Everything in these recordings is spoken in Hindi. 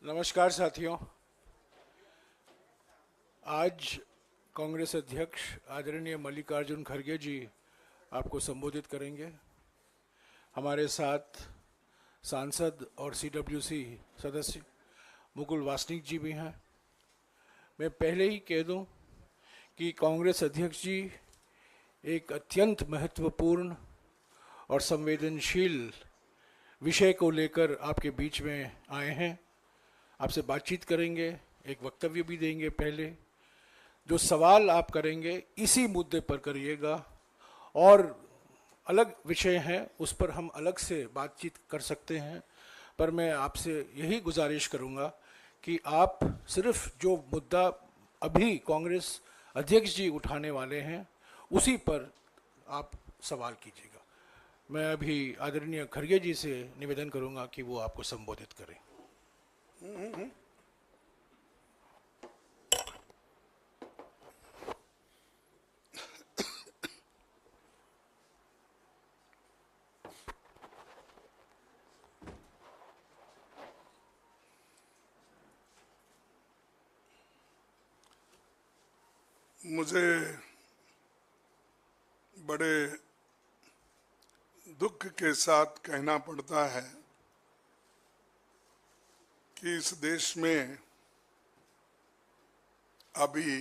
नमस्कार साथियों। आज कांग्रेस अध्यक्ष आदरणीय मल्लिकार्जुन खड़गे जी आपको संबोधित करेंगे। हमारे साथ सांसद और सीडब्ल्यूसी सदस्य मुकुल वासनिक जी भी हैं। मैं पहले ही कह दूं कि कांग्रेस अध्यक्ष जी एक अत्यंत महत्वपूर्ण और संवेदनशील विषय को लेकर आपके बीच में आए हैं। आपसे बातचीत करेंगे, एक वक्तव्य भी देंगे। पहले जो सवाल आप करेंगे इसी मुद्दे पर करिएगा, और अलग विषय हैं उस पर हम अलग से बातचीत कर सकते हैं। पर मैं आपसे यही गुजारिश करूंगा कि आप सिर्फ जो मुद्दा अभी कांग्रेस अध्यक्ष जी उठाने वाले हैं उसी पर आप सवाल कीजिएगा। मैं अभी आदरणीय खड़गे जी से निवेदन करूंगा कि वो आपको संबोधित करें। मुझे बड़े दुख के साथ कहना पड़ता है कि इस देश में अभी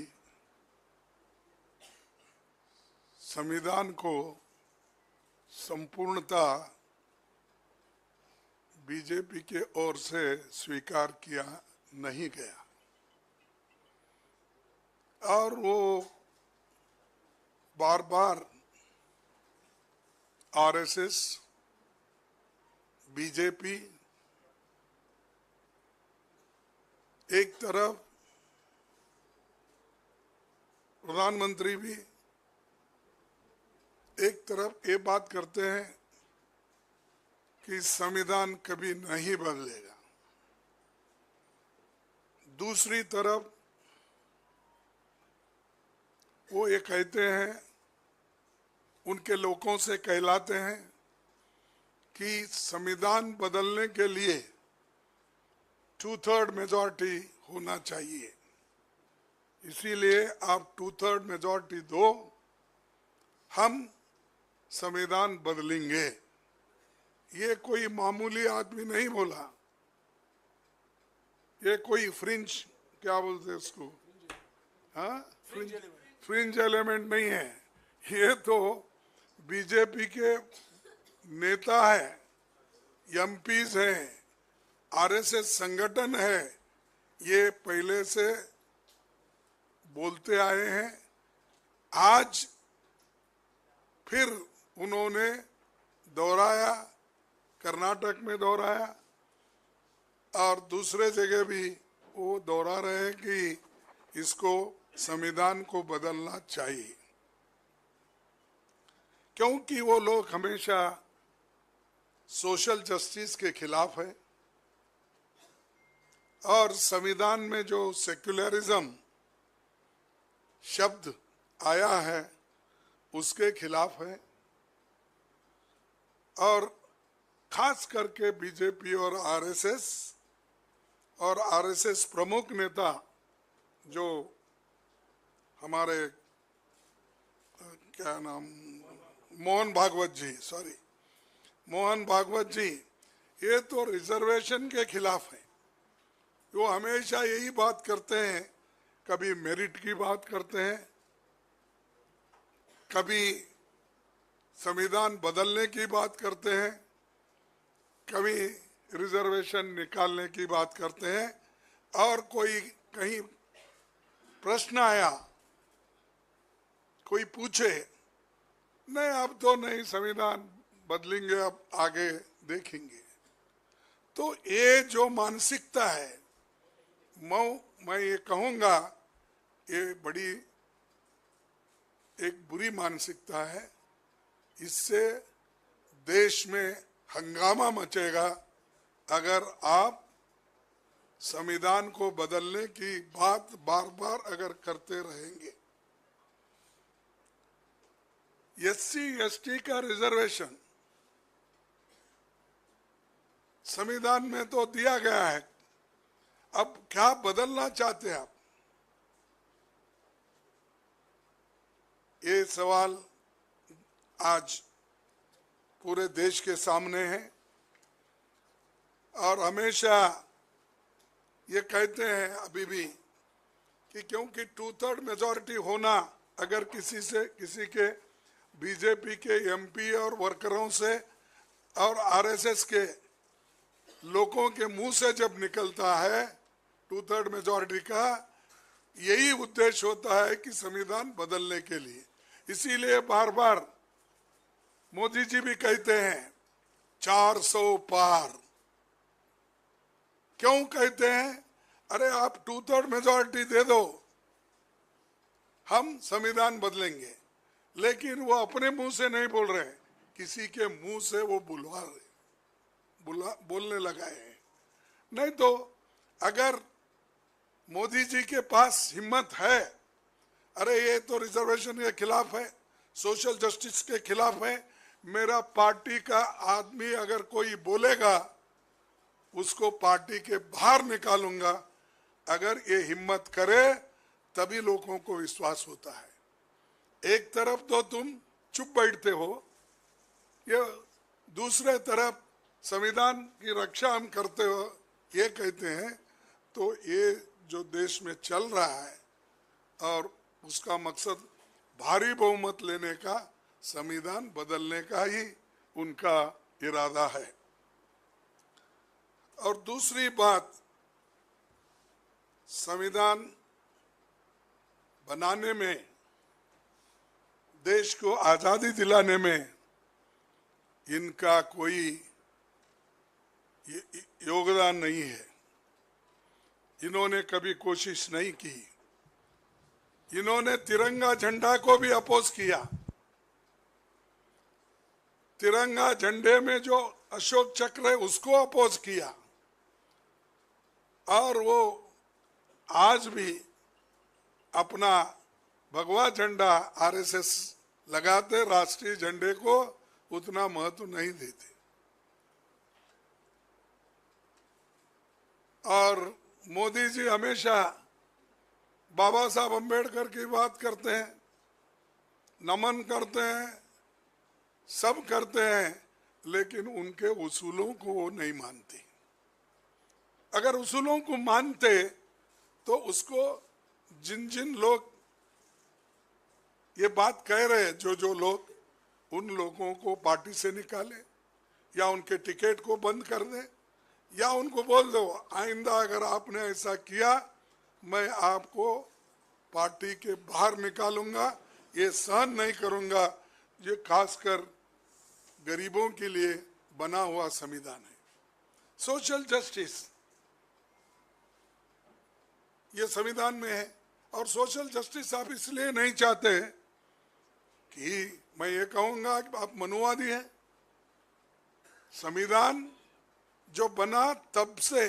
संविधान को संपूर्णता बीजेपी के ओर से स्वीकार किया नहीं गया, और वो बार बार आरएसएस, बीजेपी एक तरफ, प्रधानमंत्री भी एक तरफ ये बात करते हैं कि संविधान कभी नहीं बदलेगा, दूसरी तरफ वो ये कहते हैं, उनके लोगों से कहलाते हैं कि संविधान बदलने के लिए 2/3 मेजॉरिटी होना चाहिए, इसीलिए आप 2/3 मेजॉरिटी दो, हम संविधान बदलेंगे। ये कोई मामूली आदमी नहीं बोला, ये कोई फ्रिंज, क्या बोलते हैं उसको, हाँ, फ्रिंज एलिमेंट नहीं है, ये तो बीजेपी के नेता है, एमपीज हैं, आरएसएस संगठन है, ये पहले से बोलते आए हैं। आज फिर उन्होंने दोहराया, कर्नाटक में दोहराया और दूसरे जगह भी वो दोहरा रहे हैं कि इसको संविधान को बदलना चाहिए, क्योंकि वो लोग हमेशा सोशल जस्टिस के खिलाफ है और संविधान में जो सेक्युलरिज्म शब्द आया है उसके खिलाफ है, और खास करके बीजेपी और आरएसएस प्रमुख नेता जो हमारे क्या नाम, मोहन भागवत जी, ये तो रिजर्वेशन के खिलाफ है। वो हमेशा यही बात करते हैं, कभी मेरिट की बात करते हैं, कभी संविधान बदलने की बात करते हैं, कभी रिजर्वेशन निकालने की बात करते हैं, और कोई कहीं प्रश्न आया, कोई पूछे, नहीं अब तो नहीं संविधान बदलेंगे, अब आगे देखेंगे। तो ये जो मानसिकता है, मैं ये कहूँगा, ये बड़ी एक बुरी मानसिकता है। इससे देश में हंगामा मचेगा अगर आप संविधान को बदलने की बात बार बार अगर करते रहेंगे। एससी एसटी का रिजर्वेशन संविधान में तो दिया गया है, अब क्या बदलना चाहते हैं आप? ये सवाल आज पूरे देश के सामने है। और हमेशा ये कहते हैं अभी भी कि क्योंकि 2/3 मेजॉरिटी होना अगर किसी के बीजेपी के एमपी और वर्करों से और आरएसएस के लोगों के मुंह से जब निकलता है 2/3 मेजॉरिटी का, यही उद्देश्य होता है कि संविधान बदलने के लिए। इसीलिए बार बार मोदी जी भी कहते हैं 400 पार। क्यों कहते हैं? अरे आप 2/3 मेजॉरिटी दे दो, हम संविधान बदलेंगे। लेकिन वो अपने मुंह से नहीं बोल रहे, किसी के मुंह से वो बोलने लगाए हैं। नहीं तो अगर मोदी जी के पास हिम्मत है, अरे ये तो रिजर्वेशन के खिलाफ है, सोशल जस्टिस के खिलाफ है, मेरा पार्टी का आदमी अगर कोई बोलेगा उसको पार्टी के बाहर निकालूंगा, अगर ये हिम्मत करे तभी लोगों को विश्वास होता है। एक तरफ तो तुम चुप बैठते हो, ये दूसरे तरफ संविधान की रक्षा हम करते हो ये कहते हैं। तो ये जो देश में चल रहा है और उसका मकसद भारी बहुमत लेने का, संविधान बदलने का ही उनका इरादा है। और दूसरी बात, संविधान बनाने में, देश को आजादी दिलाने में इनका कोई योगदान नहीं है। इन्होंने कभी कोशिश नहीं की। इन्होंने तिरंगा झंडा को भी अपोज किया। तिरंगा झंडे में जो अशोक चक्र है उसको अपोज किया। और वो आज भी अपना भगवा झंडा आरएसएस लगाते, राष्ट्रीय झंडे को उतना महत्व नहीं देते। और मोदी जी हमेशा बाबा साहब अम्बेडकर की बात करते हैं, नमन करते हैं, सब करते हैं, लेकिन उनके उसूलों को वो नहीं मानते। अगर उसूलों को मानते तो उसको जिन जिन लोग ये बात कह रहे हैं, जो लोग, उन लोगों को पार्टी से निकाले या उनके टिकट को बंद कर दे, या उनको बोल दो आइंदा अगर आपने ऐसा किया मैं आपको पार्टी के बाहर निकालूंगा, ये सहन नहीं करूंगा। ये खासकर गरीबों के लिए बना हुआ संविधान है। सोशल जस्टिस ये संविधान में है। और सोशल जस्टिस आप इसलिए नहीं चाहते कि मैं ये कहूंगा कि आप मनुवादी हैं। संविधान जो बना तब से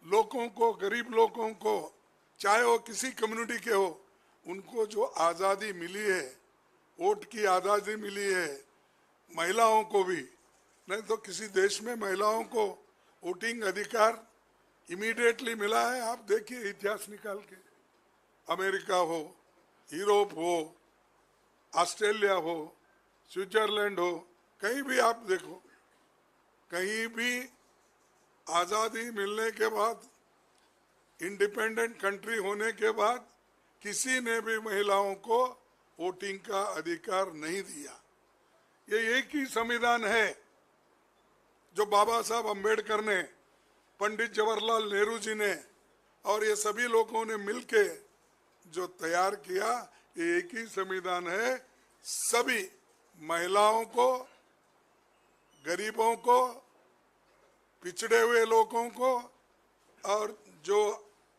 लोगों को, गरीब लोगों को, चाहे वो किसी कम्युनिटी के हो, उनको जो आज़ादी मिली है, वोट की आज़ादी मिली है, महिलाओं को भी। नहीं तो किसी देश में महिलाओं को वोटिंग अधिकार इमीडिएटली मिला है? आप देखिए इतिहास निकाल के, अमेरिका हो, यूरोप हो, ऑस्ट्रेलिया हो, स्विट्जरलैंड हो, कहीं भी आप देखो, कहीं भी आज़ादी मिलने के बाद, इंडिपेंडेंट कंट्री होने के बाद किसी ने भी महिलाओं को वोटिंग का अधिकार नहीं दिया। ये एक ही संविधान है जो बाबा साहब अम्बेडकर ने, पंडित जवाहरलाल नेहरू जी ने और ये सभी लोगों ने मिलके जो तैयार किया, ये एक ही संविधान है। सभी महिलाओं को, गरीबों को, पिछड़े हुए लोगों को और जो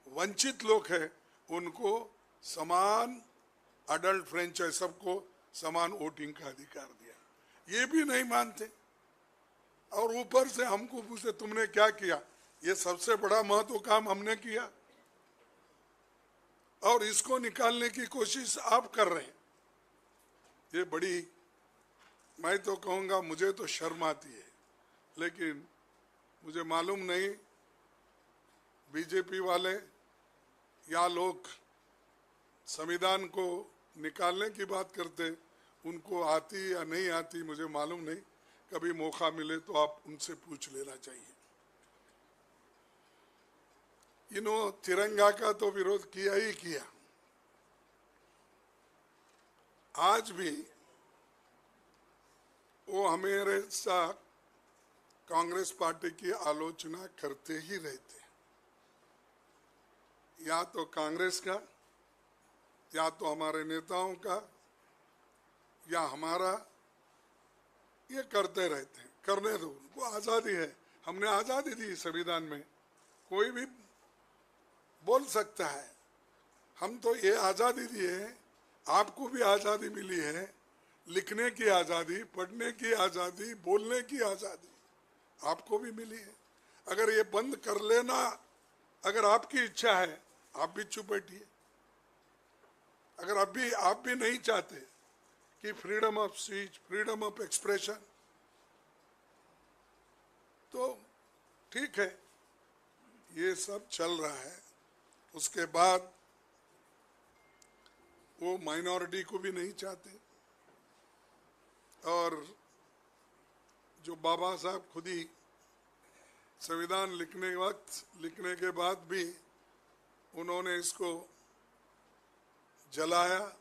वंचित लोग हैं उनको समान अडल्ट फ्रेंचाइज, सबको समान वोटिंग का अधिकार दिया। ये भी नहीं मानते और ऊपर से हमको पूछे तुमने क्या किया। ये सबसे बड़ा महत्व काम हमने किया और इसको निकालने की कोशिश आप कर रहे हैं। ये बड़ी, मैं तो कहूँगा मुझे तो शर्म आती है, लेकिन मुझे मालूम नहीं बीजेपी वाले या लोग संविधान को निकालने की बात करते, उनको आती या नहीं आती मुझे मालूम नहीं, कभी मौका मिले तो आप उनसे पूछ लेना चाहिए। तिरंगा का तो विरोध किया ही किया। आज भी वो हमारे साथ कांग्रेस पार्टी की आलोचना करते ही रहते, या तो कांग्रेस का, या तो हमारे नेताओं का, या हमारा, ये करते रहते हैं। करने दो, उनको आज़ादी है, हमने आज़ादी दी संविधान में, कोई भी बोल सकता है। हम तो ये आज़ादी दी है, आपको भी आज़ादी मिली है, लिखने की आज़ादी, पढ़ने की आज़ादी, बोलने की आज़ादी आपको भी मिली है। अगर ये बंद कर लेना अगर आपकी इच्छा है, आप भी चुप बैठिए। अगर आप भी नहीं चाहते कि freedom of speech, freedom of expression, तो ठीक है, ये सब चल रहा है। उसके बाद वो माइनॉरिटी को भी नहीं चाहते, और जो बाबा साहब खुद ही संविधान लिखने के बाद भी उन्होंने इसको जलाया,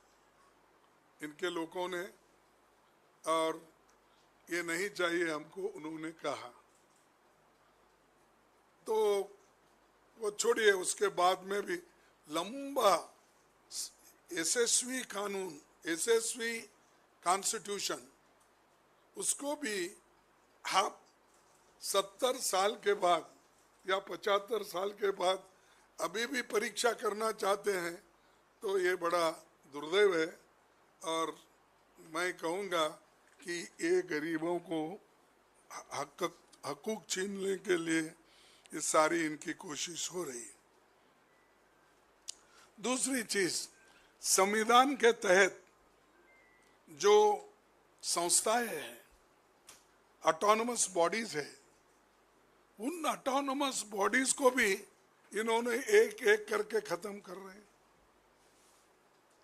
इनके लोगों ने, और ये नहीं चाहिए हमको, उन्होंने कहा। तो वो छोड़िए, उसके बाद में भी लंबा यशस्वी कानून, यशस्वी कॉन्स्टिट्यूशन, उसको भी आप 70 साल के बाद या 75 साल के बाद अभी भी परीक्षा करना चाहते हैं, तो ये बड़ा दुर्दैव है। और मैं कहूँगा कि ये गरीबों को हकूक छीनने के लिए ये सारी इनकी कोशिश हो रही है। दूसरी चीज, संविधान के तहत जो संस्थाएं हैं, ऑटोनमस बॉडीज है, उन ऑटोनमस बॉडीज को भी इन्होंने एक एक करके खत्म कर रहे हैं।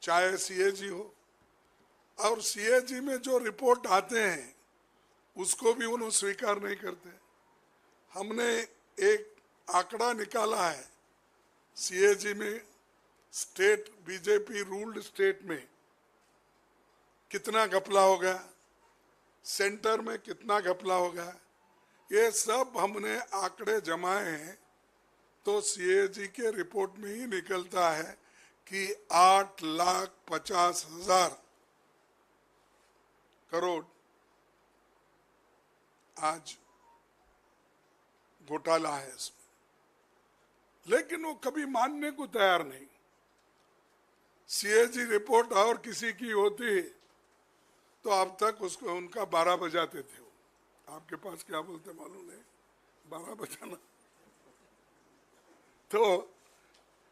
चाहे सीएजी हो, और सीएजी में जो रिपोर्ट आते हैं उसको भी उन्होंने स्वीकार नहीं करते। हमने एक आंकड़ा निकाला है, सीएजी में स्टेट, बीजेपी रूल्ड स्टेट में कितना घपला होगा, सेंटर में कितना घपला होगा, ये सब हमने आंकड़े जमाए हैं। तो सीएजी के रिपोर्ट में ही निकलता है कि 8,50,000 करोड़ आज घोटाला है इसमें, लेकिन वो कभी मानने को तैयार नहीं। सीएजी रिपोर्ट और किसी की होती तो अब तक उसको उनका 12 बजाते थे। वो आपके पास क्या बोलते मालूम नहीं, 12 बजाना। तो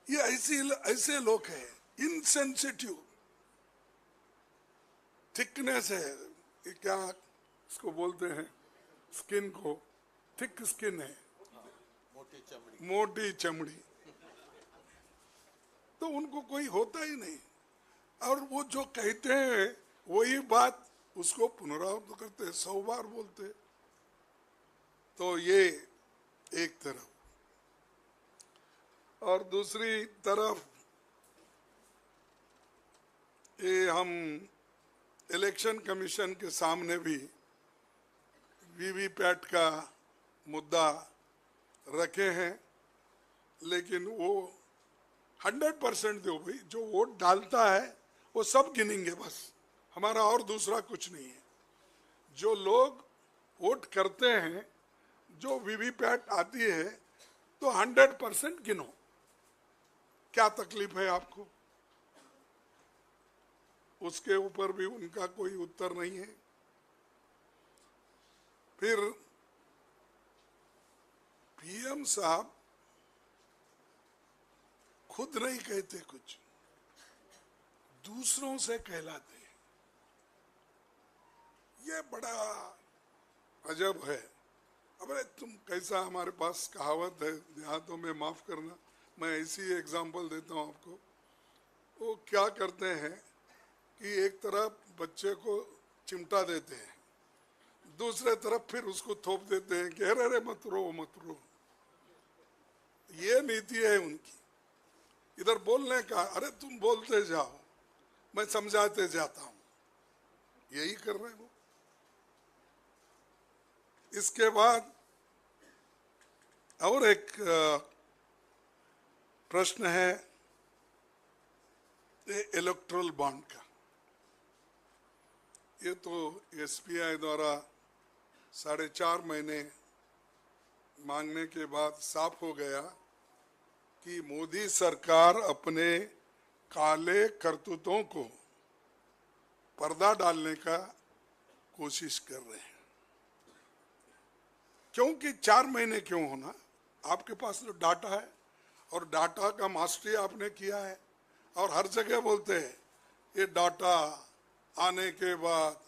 ये ऐसे लोग हैं, इनसेंसिटिव, थिकनेस है, ये क्या इसको बोलते हैं, स्किन को, थिक स्किन है, मोटी चमड़ी, तो उनको कोई होता ही नहीं। और वो जो कहते हैं वही बात उसको पुनरावृत्त करते हैं, 100 बार बोलते। तो ये एक तरफ, और दूसरी तरफ ये हम इलेक्शन कमीशन के सामने भी वीवीपैट का मुद्दा रखे हैं, लेकिन वो 100% दो भाई, जो वोट डालता है वो सब गिनेंगे बस, हमारा और दूसरा कुछ नहीं है। जो लोग वोट करते हैं, जो वीवीपैट आती है, तो 100% गिनो। क्या तकलीफ है आपको? उसके ऊपर भी उनका कोई उत्तर नहीं है। फिर पीएम साहब खुद नहीं कहते कुछ, दूसरों से कहलाते हैं। ये बड़ा अजब है। अबे तुम कैसा, हमारे पास कहावत है देहातों में, माफ करना मैं ऐसी एग्जांपल देता हूँ आपको। वो क्या करते हैं कि एक तरफ बच्चे को चिमटा देते हैं, दूसरे तरफ फिर उसको थोप देते हैं कि अरे अरे मत रो मत रो। ये नीति है उनकी। इधर बोलने का, अरे तुम बोलते जाओ मैं समझाते जाता हूं, यही कर रहे हो। इसके बाद और एक प्रश्न है इलेक्ट्रल बॉन्ड का। ये तो एसबीआई द्वारा 4.5 महीने मांगने के बाद साफ हो गया कि मोदी सरकार अपने काले करतूतों को पर्दा डालने का कोशिश कर रहे हैं। क्योंकि 4 महीने क्यों होना, आपके पास तो डाटा है और डाटा का मास्टरी आपने किया है, और हर जगह बोलते हैं ये डाटा आने के बाद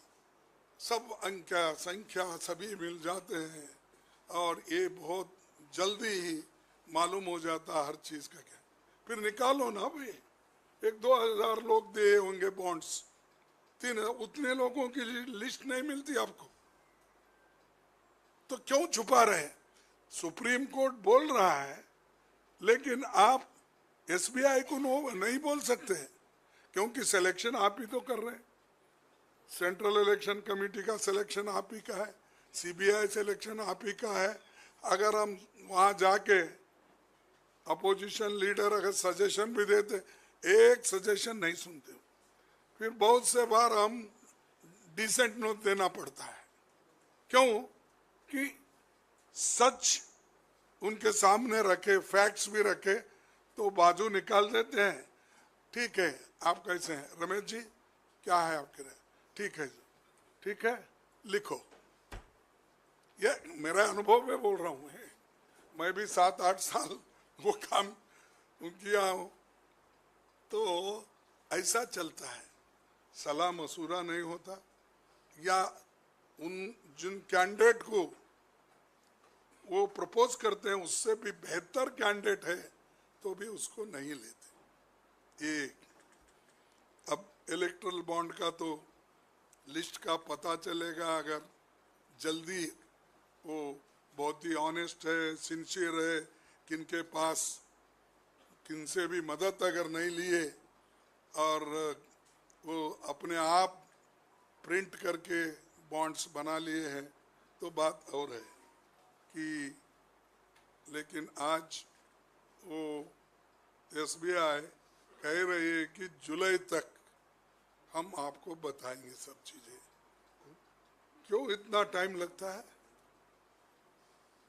सब अंक संख्या सभी मिल जाते हैं और ये बहुत जल्दी ही मालूम हो जाता हर चीज का। क्या फिर निकालो ना भाई, 1-2 हजार लोग दिए होंगे बॉन्ड्स, 3 उतने लोगों की लिस्ट नहीं मिलती आपको, तो क्यों छुपा रहे? सुप्रीम कोर्ट बोल रहा है लेकिन आप एसबीआई को नहीं बोल सकते, क्योंकि सिलेक्शन आप ही तो कर रहे हैं। सेंट्रल इलेक्शन कमेटी का सिलेक्शन आप ही का है, सीबीआई सिलेक्शन आप ही का है। अगर हम वहां जाके अपोजिशन लीडर अगर सजेशन भी देते, एक सजेशन नहीं सुनते, फिर बहुत से बार हम डिसेंट नोट देना पड़ता है। क्यों? कि सच उनके सामने रखे, फैक्ट्स भी रखे तो बाजू निकाल देते हैं। ठीक है, आप कैसे हैं रमेश जी, क्या है आपके राय? ठीक है, ठीक है, लिखो। ये मेरा अनुभव में बोल रहा हूँ, मैं भी 7-8 साल वो काम किया हूँ, तो ऐसा चलता है, सलाह मशूरा नहीं होता, या उन जिन कैंडिडेट को वो प्रपोज करते हैं उससे भी बेहतर कैंडिडेट है तो भी उसको नहीं लेते। ये अब इलेक्ट्रल बॉन्ड का तो लिस्ट का पता चलेगा अगर जल्दी वो बहुत ही ऑनेस्ट है, सिंसियर है, किनके पास किनसे भी मदद अगर नहीं लिए और वो अपने आप प्रिंट करके बॉन्ड्स बना लिए हैं तो बात और है कि, लेकिन आज वो एसबीआई कह रही है कि जुलाई तक हम आपको बताएंगे सब चीजें। क्यों इतना टाइम लगता है?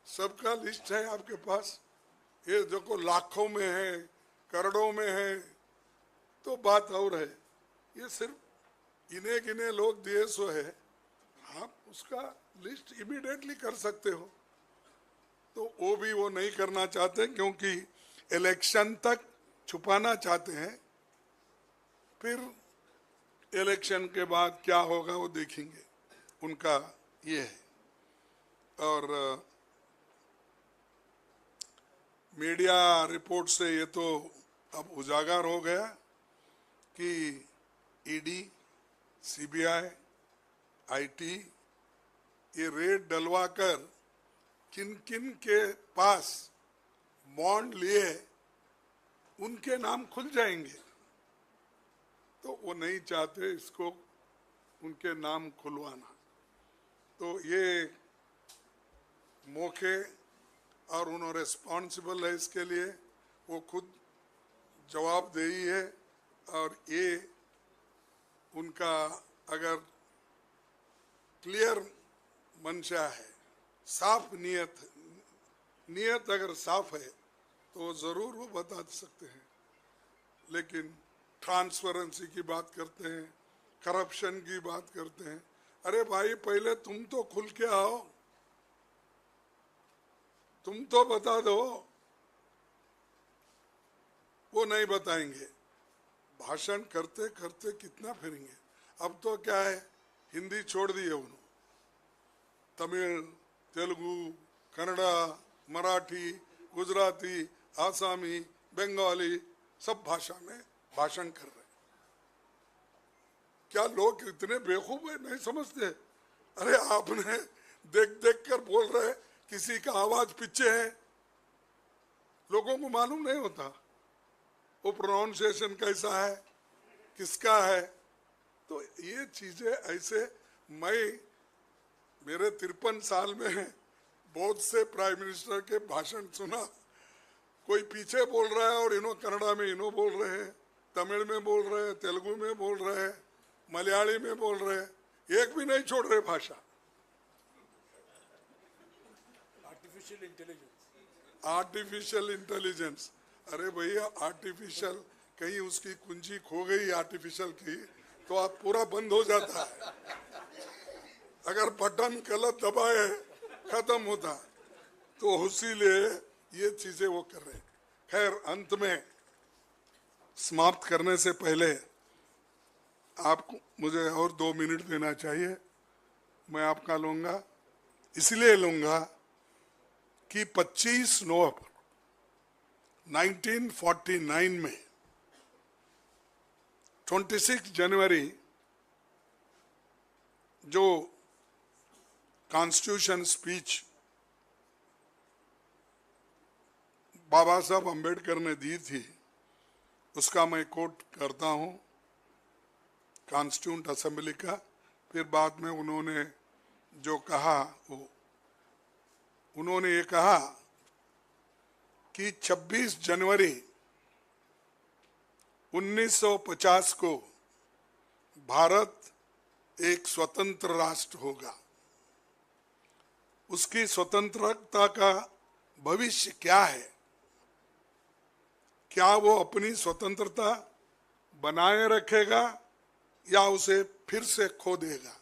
सबका लिस्ट है आपके पास, ये जो को लाखों में है, करोड़ों में है तो बात और है। ये सिर्फ गिने गिने लोग दिए सो है, आप उसका लिस्ट इमीडिएटली कर सकते हो, तो वो नहीं करना चाहते क्योंकि इलेक्शन तक छुपाना चाहते हैं। फिर इलेक्शन के बाद क्या होगा वो देखेंगे, उनका ये है। और मीडिया रिपोर्ट से ये तो अब उजागर हो गया कि ईडी, सीबीआई, आईटी ये रेड डलवाकर किन किन के पास बॉन्ड लिए उनके नाम खुल जाएंगे, तो वो नहीं चाहते इसको उनके नाम खुलवाना। तो ये मौके और उन्होंने रिस्पॉन्सिबल है इसके लिए, वो खुद जवाबदेही है, और ये उनका अगर क्लियर मंशा है, साफ नीयत अगर साफ है तो जरूर वो बता सकते हैं। लेकिन ट्रांसपेरेंसी की बात करते हैं, करप्शन की बात करते हैं, अरे भाई पहले तुम तो खुल के आओ, तुम तो बता दो। वो नहीं बताएंगे, भाषण करते करते कितना फिरेंगे। अब तो क्या है, हिंदी छोड़ दी है उन्होंने, तमिल, तेलुगु, कन्नड़ा, मराठी, गुजराती, आसामी, बंगाली, सब भाषा में भाषण कर रहे हैं। क्या लोग इतने बेवकूफ है, नहीं समझते? अरे आपने देख देख कर बोल रहे, किसी का आवाज पीछे है, लोगों को मालूम नहीं होता वो प्रोनाउंसिएशन कैसा है, किसका है। तो ये चीजें ऐसे, मैं मेरे 53 साल में बहुत से प्राइम मिनिस्टर के भाषण सुना, कोई पीछे बोल रहा है और इन्हों कन्नड़ा में इन्हों बोल रहे हैं, तमिल में बोल रहे हैं, तेलुगु में बोल रहे हैं, मलयाली में बोल रहे हैं, एक भी नहीं छोड़ रहे भाषा। आर्टिफिशियल इंटेलिजेंस, अरे भैया आर्टिफिशियल, कहीं उसकी कुंजी खो गई आर्टिफिशियल की तो आप पूरा बंद हो जाता है। अगर बटन गलत दबाए खत्म होता, तो इसीलिए ये चीजें वो कर रहे हैं। खैर, अंत में समाप्त करने से पहले आपको मुझे और 2 मिनट देना चाहिए। मैं आपका लूंगा, इसलिए लूंगा कि 25 नवंबर 1949 में 26 जनवरी जो कॉन्स्टिट्यूशन स्पीच बाबा साहब अम्बेडकर ने दी थी, उसका मैं कोट करता हूं, कॉन्स्टिट्यूंट असेंबली का। फिर बाद में उन्होंने जो कहा, वो उन्होंने ये कहा कि 26 जनवरी 1950 को भारत एक स्वतंत्र राष्ट्र होगा। उसकी स्वतंत्रता का भविष्य क्या है? क्या वो अपनी स्वतंत्रता बनाए रखेगा या उसे फिर से खो देगा?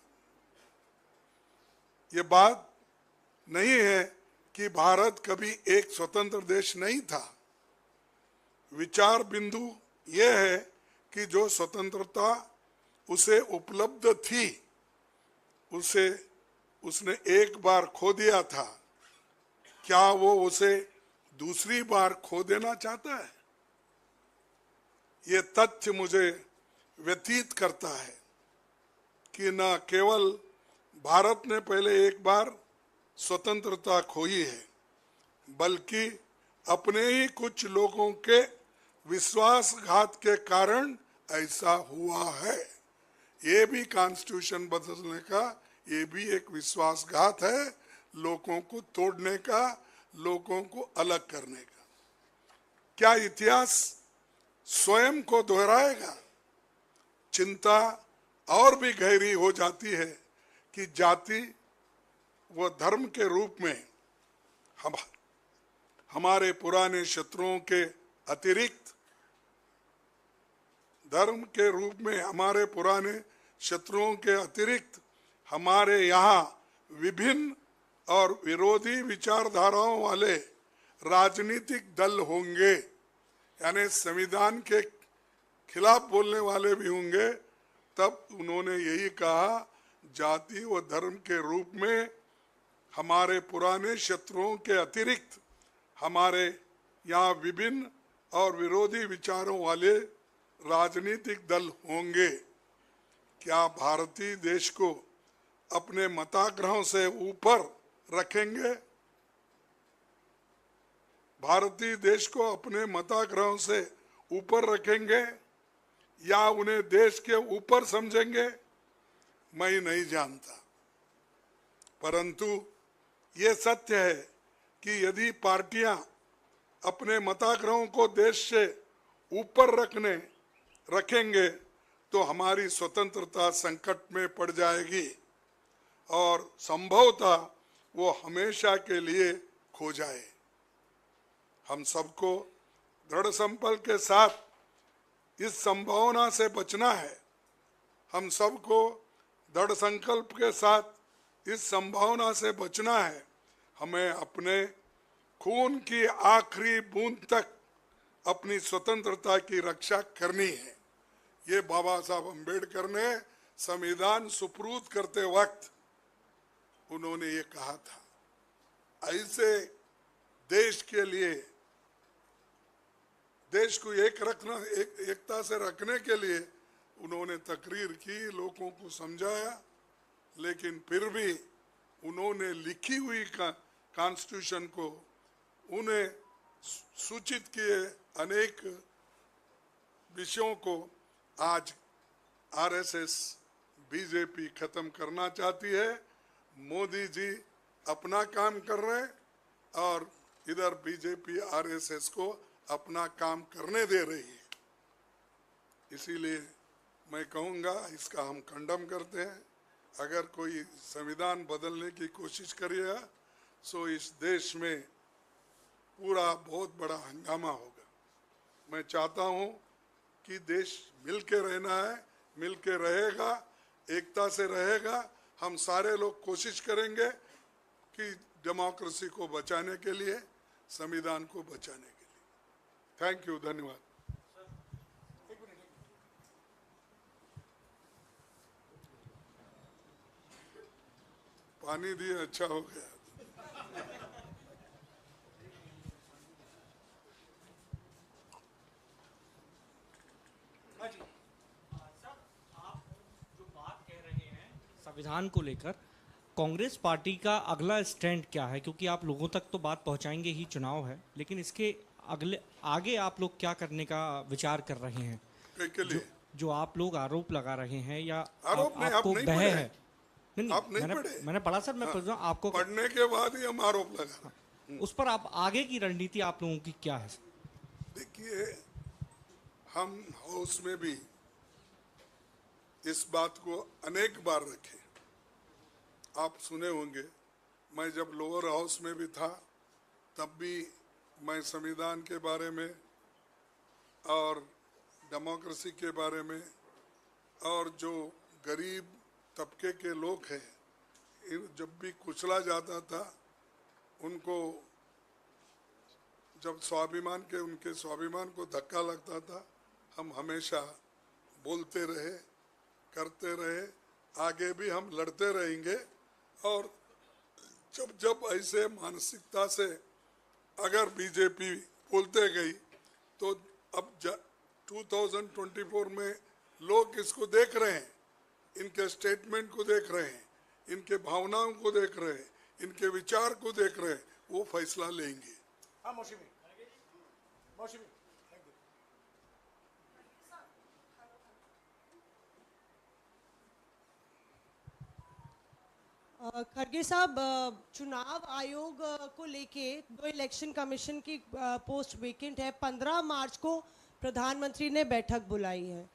ये बात नहीं है कि भारत कभी एक स्वतंत्र देश नहीं था। विचार बिंदु यह है कि जो स्वतंत्रता उसे उपलब्ध थी, उसने एक बार खो दिया था, क्या वो उसे दूसरी बार खो देना चाहता है? ये तथ्य मुझे व्यतीत करता है कि न केवल भारत ने पहले एक बार स्वतंत्रता खोई है, बल्कि अपने ही कुछ लोगों के विश्वासघात के कारण ऐसा हुआ है। ये भी कॉन्स्टिट्यूशन बदलने का, ये भी एक विश्वासघात है, लोगों को तोड़ने का, लोगों को अलग करने का। क्या इतिहास स्वयं को दोहराएगा? चिंता और भी गहरी हो जाती है कि जाति व धर्म के रूप में हमारे पुराने शत्रुओं के अतिरिक्त, धर्म के रूप में हमारे पुराने शत्रुओं के अतिरिक्त हमारे यहाँ विभिन्न और विरोधी विचारधाराओं वाले राजनीतिक दल होंगे, यानी संविधान के खिलाफ बोलने वाले भी होंगे। तब उन्होंने यही कहा, जाति व धर्म के रूप में हमारे पुराने शत्रुओं के अतिरिक्त हमारे यहाँ विभिन्न और विरोधी विचारों वाले राजनीतिक दल होंगे। क्या भारतीय देश को अपने मताग्रहों से ऊपर रखेंगे? भारतीय देश को अपने मताग्रहों से ऊपर रखेंगे या उन्हें देश के ऊपर समझेंगे? मैं नहीं जानता, परंतु ये सत्य है कि यदि पार्टियां अपने मताग्रहों को देश से ऊपर रखेंगे तो हमारी स्वतंत्रता संकट में पड़ जाएगी और संभवतः वो हमेशा के लिए खो जाए। हम सबको दृढ़ संकल्प के साथ इस संभावना से बचना है। हम सबको दृढ़ संकल्प के साथ इस संभावना से बचना है। हमें अपने खून की आखिरी बूंद तक अपनी स्वतंत्रता की रक्षा करनी है। ये बाबा साहब अम्बेडकर ने संविधान सुपुर्द करते वक्त उन्होंने ये कहा था। ऐसे देश के लिए, देश को एकता से रखने के लिए उन्होंने तकरीर की, लोगों को समझाया, लेकिन फिर भी उन्होंने लिखी हुई कॉन्स्टिट्यूशन को उन्हें सूचित किए अनेक विषयों को आज आरएसएस बीजेपी खत्म करना चाहती है। मोदी जी अपना काम कर रहे हैं और इधर बीजेपी आरएसएस को अपना काम करने दे रही है। इसीलिए मैं कहूँगा इसका हम कंडम करते हैं। अगर कोई संविधान बदलने की कोशिश करेगा तो इस देश में पूरा बहुत बड़ा हंगामा होगा। मैं चाहता हूँ कि देश मिल के रहना है, मिल के रहेगा, एकता से रहेगा। हम सारे लोग कोशिश करेंगे कि डेमोक्रेसी को बचाने के लिए, संविधान को बचाने के लिए। थैंक यू, धन्यवाद। पानी दिए, अच्छा हो गया। संविधान को लेकर कांग्रेस पार्टी का अगला स्टैंड क्या है? क्योंकि आप लोगों तक तो बात पहुंचाएंगे ही, चुनाव है, लेकिन इसके आगे आप लोग क्या करने का विचार कर रहे हैं? जो आप लोग आरोप लगा रहे हैं या आपको बह है? मैंने पढ़ा सर, मैं पूछ रहा हूँ आपको। पढ़ने के बाद ही हम आरोप लगा। उस पर आप आगे की रणनीति आप लोगों की क्या है? देखिए, हम हाउस में भी इस बात को अनेक बार रखे। आप सुने होंगे, मैं जब लोअर हाउस में भी था तब भी मैं संविधान के बारे में और डेमोक्रेसी के बारे में और जो गरीब तबके के लोग हैं, जब भी कुचला जाता था, उनको जब उनके स्वाभिमान को धक्का लगता था, हम हमेशा बोलते रहे, करते रहे, आगे भी हम लड़ते रहेंगे। और जब ऐसे मानसिकता से अगर बीजेपी बोलते गई तो अब 2024 में लोग इसको देख रहे हैं, इनके स्टेटमेंट को देख रहे हैं, इनके भावनाओं को देख रहे हैं, इनके विचार को देख रहे हैं, वो फैसला लेंगे। खड़गे साहब, चुनाव आयोग को लेके दो इलेक्शन कमीशन की पोस्ट वेकेंट है। 15 मार्च को प्रधानमंत्री ने बैठक बुलाई है,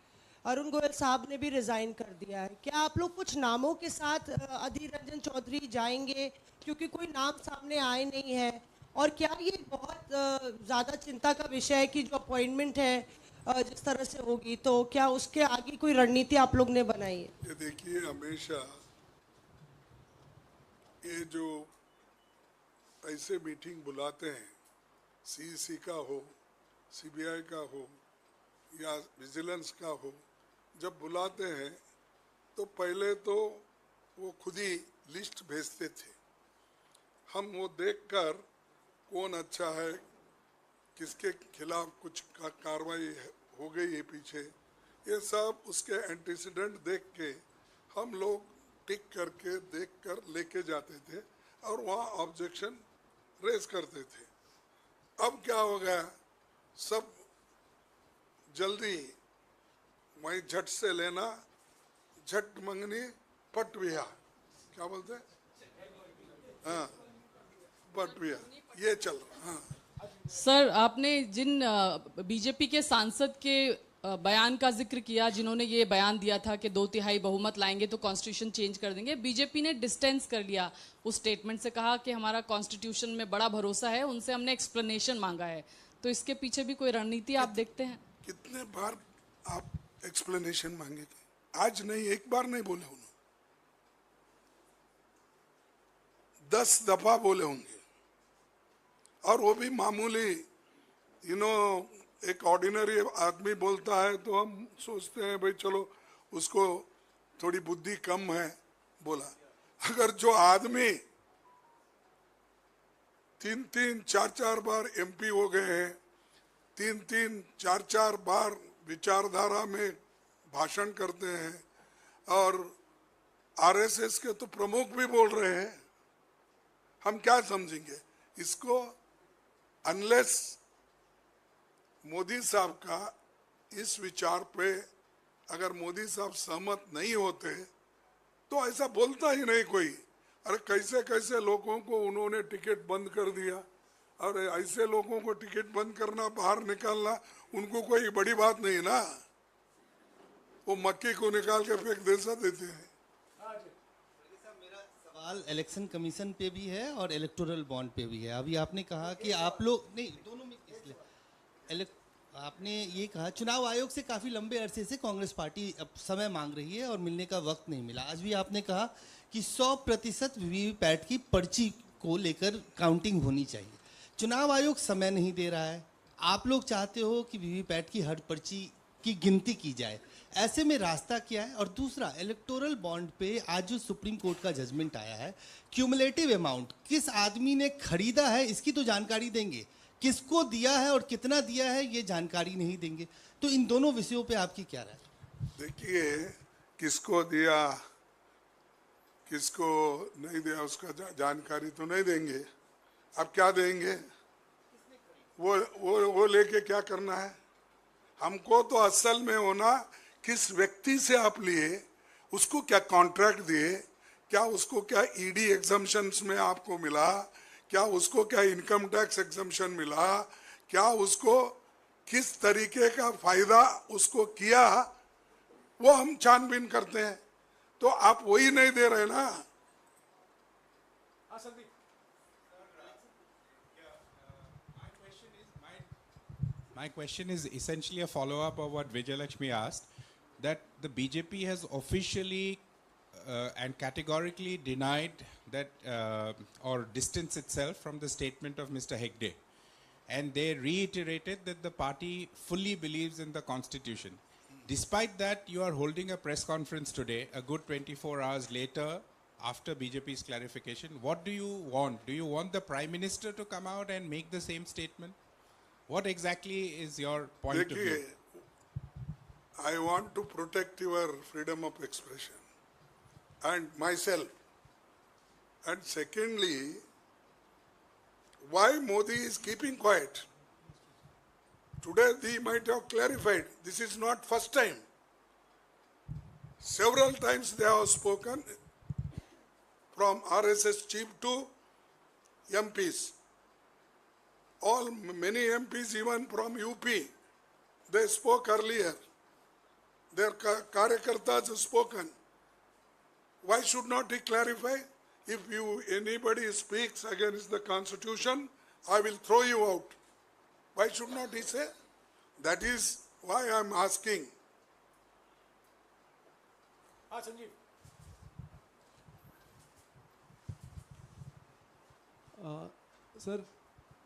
अरुण गोयल साहब ने भी रिजाइन कर दिया है। क्या आप लोग कुछ नामों के साथ अधीर रंजन चौधरी जाएंगे, क्योंकि कोई नाम सामने आए नहीं है? और क्या ये बहुत ज़्यादा चिंता का विषय है कि जो अपॉइंटमेंट है जिस तरह से होगी, तो क्या उसके आगे कोई रणनीति आप लोग ने बनाई है? ये देखिए, हमेशा ये जो ऐसे मीटिंग बुलाते हैं, सीईसी का हो, सीबीआई का हो या विजिलेंस का हो, जब बुलाते हैं तो पहले तो वो खुद ही लिस्ट भेजते थे। हम वो देखकर कौन अच्छा है, किसके खिलाफ कुछ कार्रवाई हो गई है पीछे, ये सब उसके एंटीसीडेंट देख के हम लोग टिक करके देख कर लेके जाते थे और वहाँ ऑब्जेक्शन रेज करते थे। अब क्या हो गया, सब जल्दी वही झट से लेना, झट मंगनी, पट विहा, क्या बोलते हैं, हाँ, पट विहा, ये चल रहा। हाँ सर, आपने जिन बीजेपी के सांसद के बयान का जिक्र किया, जिन्होंने ये बयान दिया था कि 2/3 बहुमत लाएंगे तो कॉन्स्टिट्यूशन चेंज कर देंगे, बीजेपी ने डिस्टेंस कर लिया उस स्टेटमेंट से, कहा कि हमारा कॉन्स्टिट्यूशन में बड़ा भरोसा है, उनसे हमने एक्सप्लेनेशन मांगा है। तो इसके पीछे भी कोई रणनीति आप देखते हैं? कितने बार आप एक्सप्लेनेशन मांगे थे? आज नहीं, एक बार नहीं बोले उन्होंने, 10 दफा बोले होंगे। और वो भी मामूली, एक ऑर्डिनरी आदमी बोलता है तो हम सोचते हैं भाई चलो उसको थोड़ी बुद्धि कम है बोला। अगर जो आदमी 3-3, 4-4 बार MP हो गए हैं, 3-3, 4-4 बार विचारधारा में भाषण करते हैं और RSS के तो प्रमुख भी बोल रहे हैं। हम क्या समझेंगे इसको? अनलेस मोदी साहब का इस विचार पे अगर मोदी साहब सहमत नहीं होते तो ऐसा बोलता ही नहीं कोई। अरे कैसे कैसे लोगों को उन्होंने टिकट बंद कर दिया, और ऐसे लोगों को टिकट बंद करना, बाहर निकालना उनको कोई बड़ी बात नहीं ना। वो मक्की को निकाल के फेंक देसा देते हैं। मेरा सवाल इलेक्शन कमीशन पे भी है और इलेक्टोरल बॉन्ड पे भी है। अभी आपने कहा कि आप लोग नहीं, दोनों में इसलिए आपने ये कहा चुनाव आयोग से काफ़ी लंबे अरसे से कांग्रेस पार्टी अब समय मांग रही है और मिलने का वक्त नहीं मिला। आज भी आपने कहा कि 100% वीवीपैट की पर्ची को लेकर काउंटिंग होनी चाहिए। चुनाव आयोग समय नहीं दे रहा है, आप लोग चाहते हो कि वीवीपैट की हर पर्ची की गिनती की जाए। ऐसे में रास्ता क्या है? और दूसरा, इलेक्टोरल बॉन्ड पे आज जो सुप्रीम कोर्ट का जजमेंट आया है, क्यूमुलेटिव अमाउंट किस आदमी ने खरीदा है इसकी तो जानकारी देंगे, किसको दिया है और कितना दिया है ये जानकारी नहीं देंगे। तो इन दोनों विषयों पे आपकी क्या राय? देखिए, किसको दिया किसको नहीं दिया उसका जानकारी तो नहीं देंगे। अब क्या देंगे? वो लेके क्या करना है? हमको तो असल में होना किस व्यक्ति से आप लिए, उसको क्या कॉन्ट्रैक्ट दिए, क्या उसको क्या ईडी एग्जम्पशंस में आपको मिला, क्या उसको क्या इनकम टैक्स एग्जम्पशन मिला, क्या उसको किस तरीके का फायदा उसको किया, वो हम छानबीन करते हैं। तो आप वही नहीं दे रहे ना। My question is essentially a follow-up of what Vijayalakshmi asked, that the BJP has officially and categorically denied that or distanced itself from the statement of Mr. Hegde. And they reiterated that the party fully believes in the Constitution. Despite that, you are holding a press conference today, a good 24 hours later, after BJP's clarification. What do you want? Do you want the Prime Minister to come out and make the same statement? What exactly is your point of view? I want to protect your freedom of expression and myself. And secondly, why Modi is keeping quiet? Today he might have clarified. This is not first time. Several times they have spoken, from RSS chief to MPs. Many MPs even from UP, they spoke earlier. Their karyakartas have spoken. Why should not he clarify? If anybody speaks against the Constitution, I will throw you out. Why should not he say? That is why I am asking. Sanjeev. Sir,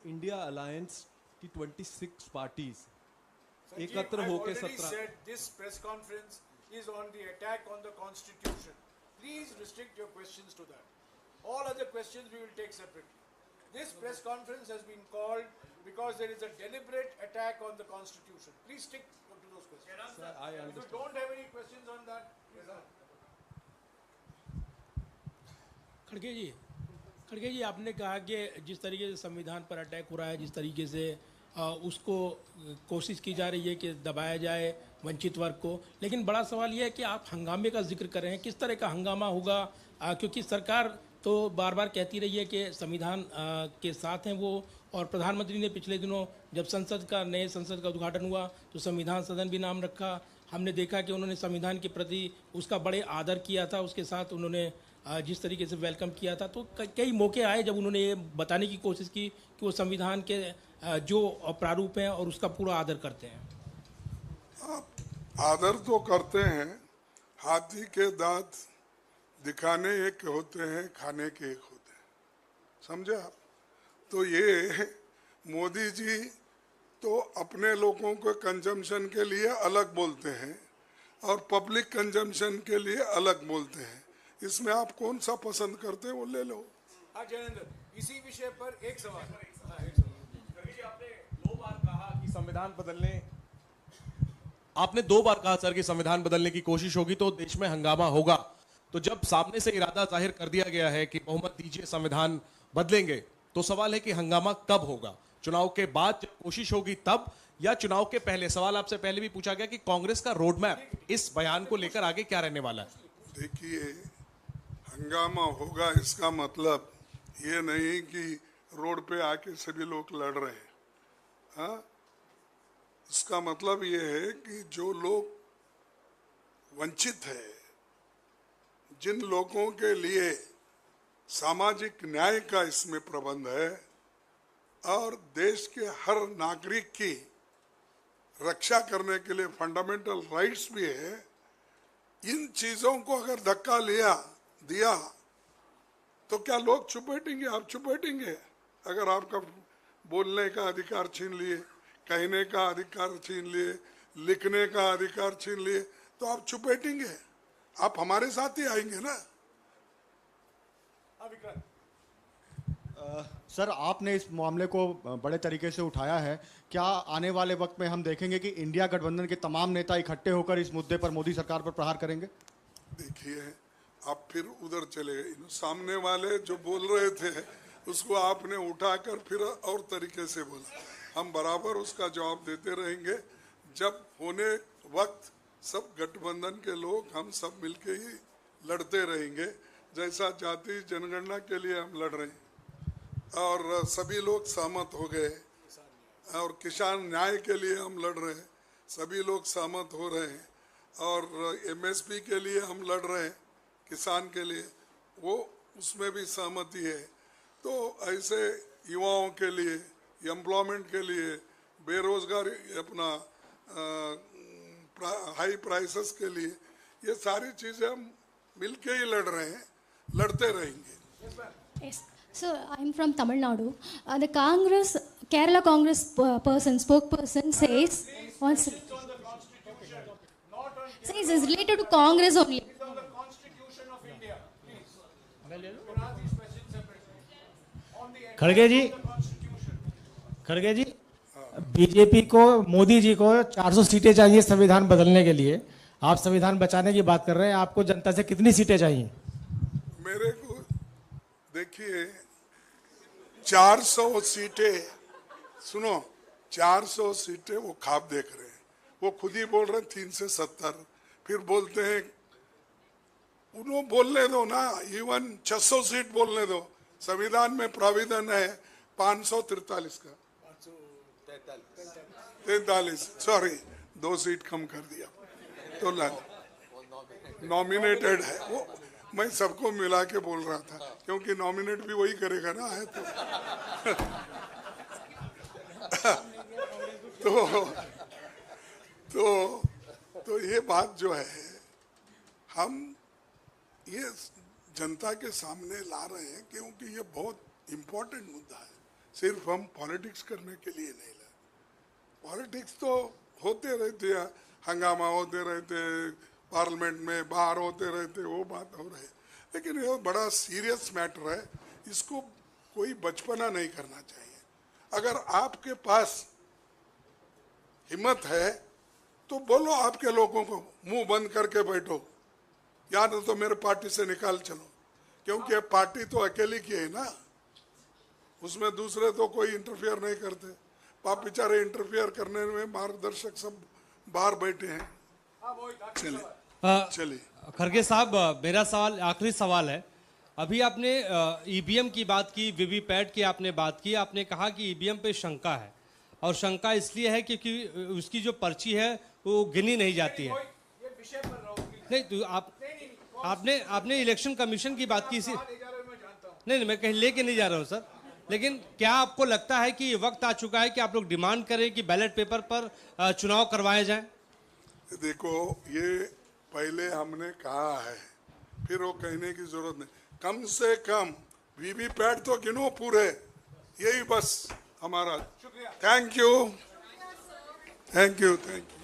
India alliance की 26 पार्टीज एकत्र होकर 17 This press conference is on the attack on the Constitution. Please restrict your questions to that. All other questions we will take separately. This press conference has been called because there is a deliberate attack on the Constitution. Please stick to those questions. Sir, I If you understand. don't have any questions on that, please ask. खड़गे जी, आपने कहा कि जिस तरीके से संविधान पर अटैक हो रहा है, जिस तरीके से उसको कोशिश की जा रही है कि दबाया जाए वंचित वर्ग को, लेकिन बड़ा सवाल यह है कि आप हंगामे का जिक्र कर रहे हैं। किस तरह का हंगामा होगा? क्योंकि सरकार तो बार बार कहती रही है कि संविधान के साथ हैं वो, और प्रधानमंत्री ने पिछले दिनों जब नए संसद का उद्घाटन हुआ तो संविधान सदन भी नाम रखा। हमने देखा कि उन्होंने संविधान के प्रति उसका बड़े आदर किया था, उसके साथ उन्होंने जिस तरीके से वेलकम किया था। तो कई मौके आए जब उन्होंने ये बताने की कोशिश की कि वो संविधान के जो प्रारूप हैं और उसका पूरा आदर करते हैं। आदर तो करते हैं, हाथी के दांत दिखाने एक होते हैं, खाने के एक होते हैं, समझे आप? तो ये मोदी जी तो अपने लोगों को कंजम्पशन के लिए अलग बोलते हैं और पब्लिक कंजम्पशन के लिए अलग बोलते हैं। इसमें आप कौन सा पसंद करते हैं वो ले लो। जयेंद्र। इसी विषय पर एक सवाल। आपने 2 बार कहा सर कि संविधान बदलने की कोशिश होगी तो देश में हंगामा होगा। तो जब सामने से इरादा जाहिर कर दिया गया है कि बहुमत दीजिए संविधान बदलेंगे, तो सवाल है कि हंगामा कब होगा? चुनाव के बाद जब कोशिश होगी तब, या चुनाव के पहले? सवाल आपसे पहले भी पूछा गया कि कांग्रेस का रोड मैप इस बयान को लेकर आगे क्या रहने वाला है? देखिए, हंगामा होगा इसका मतलब ये नहीं कि रोड पे आके सभी लोग लड़ रहे हैं। हाँ, इसका मतलब ये है कि जो लोग वंचित है, जिन लोगों के लिए सामाजिक न्याय का इसमें प्रबंध है और देश के हर नागरिक की रक्षा करने के लिए फंडामेंटल राइट्स भी है, इन चीजों को अगर धक्का दिया तो क्या लोग चुप बैठेंगे? आप चुप बैठेंगे? अगर आपका बोलने का अधिकार छीन लिए, कहने का अधिकार छीन लिए, लिखने का अधिकार छीन लिए, तो आप चुप बैठेंगे? आप हमारे साथ ही आएंगे ना। सर, आपने इस मामले को बड़े तरीके से उठाया है। क्या आने वाले वक्त में हम देखेंगे कि इंडिया गठबंधन के तमाम नेता इकट्ठे होकर इस मुद्दे पर मोदी सरकार पर प्रहार करेंगे? देखिए, आप फिर उधर चले गए। सामने वाले जो बोल रहे थे उसको आपने उठाकर फिर और तरीके से बोला। हम बराबर उसका जवाब देते रहेंगे। जब होने वक्त सब गठबंधन के लोग हम सब मिलके ही लड़ते रहेंगे, जैसा जाति जनगणना के लिए हम लड़ रहे हैं और सभी लोग सहमत हो गए, और किसान न्याय के लिए हम लड़ रहे हैं, सभी लोग सहमत हो रहे हैं, और एमएसपी के लिए हम लड़ रहे हैं, किसान के लिए, वो उसमें भी सहमति है। तो ऐसे युवाओं के लिए, एम्प्लॉयमेंट के लिए, बेरोजगारी, अपना हाई प्राइसेस के लिए, ये सारी चीजें हम मिलके ही लड़ रहे हैं, लड़ते रहेंगे। Yes. So I'm from Tamil Nadu. The Kerala Congress spokesperson says it's related to Congress only. खड़गे जी, बीजेपी को, मोदी जी को 400 सीटें चाहिए संविधान बदलने के लिए। आप संविधान बचाने की बात कर रहे हैं, आपको जनता से कितनी सीटें चाहिए? मेरे को देखिए, 400 सीटें, सुनो, 400 सीटें वो ख्वाब देख रहे हैं। वो खुद ही बोल रहे हैं 3 से 70, फिर बोलते हैं, उन्होंने बोलने दो ना, इवन 600 सीट बोलने दो। संविधान में प्राविधान है 543 का, 43, सॉरी 2 सीट कम कर दिया, तो नॉमिनेटेड है वो। मैं सबको मिला के बोल रहा था, क्योंकि नॉमिनेट भी वही करेगा ना, है तो ये बात जो है, हम ये जनता के सामने ला रहे हैं क्योंकि ये बहुत इम्पोर्टेंट मुद्दा है। सिर्फ हम पॉलिटिक्स करने के लिए नहीं लाए। पॉलिटिक्स तो होते रहते हैं, हंगामा होते रहते, पार्लियामेंट में बाहर होते रहते, वो बात हो रही है, लेकिन ये बड़ा सीरियस मैटर है, इसको कोई बचपना नहीं करना चाहिए। अगर आपके पास हिम्मत है तो बोलो आपके लोगों को, मुंह बंद करके बैठो, या तो मेरे पार्टी से निकाल चलो, क्योंकि पार्टी तो अकेली की है ना, उसमें दूसरे तो कोई इंटरफेयर नहीं करते। आप बेचारे इंटरफेयर करने में मार्गदर्शक सब बाहर बैठे हैं। चलिए खड़गे साहब, मेरा सवाल, आखिरी सवाल है। अभी आपने ईवीएम की बात की, वीवीपैट की आपने बात की, आपने कहा कि ईवीएम पे शंका है, और शंका इसलिए है क्योंकि उसकी जो पर्ची है वो गिनी नहीं जाती है। नहीं तो आपने इलेक्शन कमीशन की बात की, नहीं मैं कहीं लेके नहीं जा रहा हूँ सर, लेकिन क्या आपको लगता है कि ये वक्त आ चुका है कि आप लोग डिमांड करें कि बैलेट पेपर पर चुनाव करवाए जाएं? देखो, ये पहले हमने कहा है, फिर वो कहने की जरूरत नहीं। कम से कम वीवीपैट तो गिनो पूरे, यही बस हमारा। Thank you, thank you, thank you.